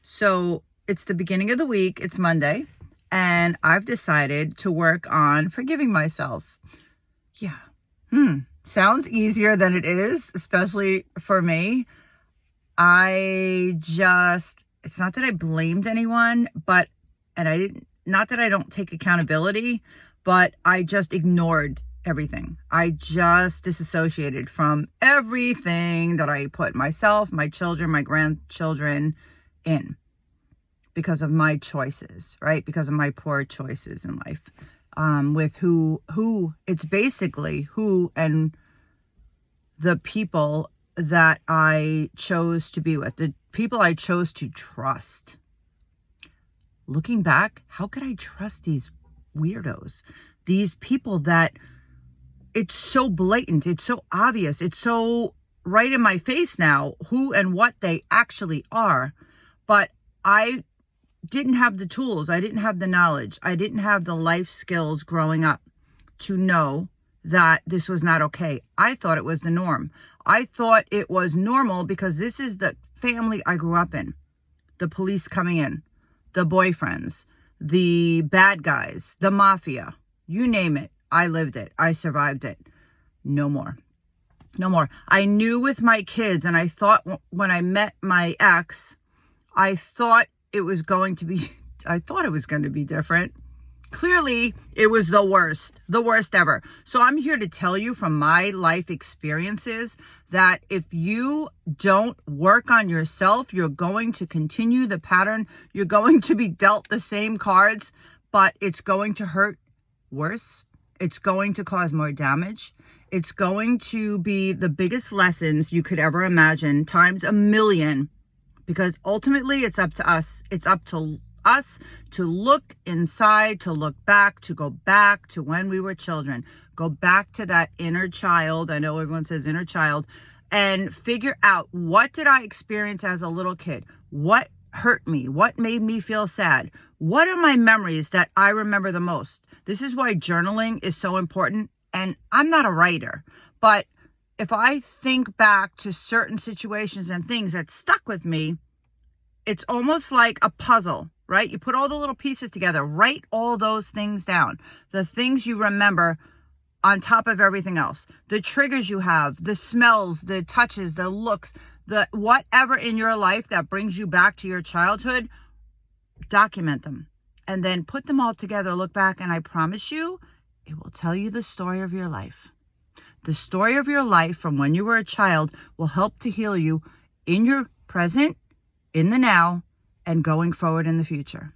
So it's the beginning of the week. It's Monday. And I've decided to work on forgiving myself. Yeah. Sounds easier than it is, especially for me. It's not that I blamed anyone, not that I don't take accountability, but I just ignored everything. I just disassociated from everything that I put myself, my children, my grandchildren in because of my choices, right? Because of my poor choices in life. With it's basically who and the people that I chose to be with, the people I chose to trust. Looking back, how could I trust these weirdos? These people that it's so blatant, it's so obvious, it's so right in my face now who and what they actually are. But I didn't have the tools, I didn't have the knowledge, I didn't have the life skills growing up to know that this was not okay. I thought it was the norm. I thought it was normal because this is the family I grew up in. The police coming in, the boyfriends, the bad guys, the mafia, you name it. I lived it. I survived it. No more. No more. I knew with my kids, and I thought when I met my ex, I thought it was going to be different. Clearly, it was the worst ever. So I'm here to tell you from my life experiences that if you don't work on yourself, you're going to continue the pattern. You're going to be dealt the same cards, but it's going to hurt worse. It's going to cause more damage. It's going to be the biggest lessons you could ever imagine, times a million, because ultimately it's up to us. It's up to us to look inside, to look back, to go back to when we were children, go back to that inner child. I know everyone says inner child, and figure out, what did I experience as a little kid? What hurt me? What made me feel sad? What are my memories that I remember the most? This is why journaling is so important. And I'm not a writer, but if I think back to certain situations and things that stuck with me, it's almost like a puzzle, right? You put all the little pieces together, write all those things down, the things you remember on top of everything else, the triggers you have, the smells, the touches, the looks, the whatever in your life that brings you back to your childhood, document them and then put them all together, look back, and I promise you, it will tell you the story of your life. The story of your life from when you were a child will help to heal you in your present, in the now, and going forward in the future.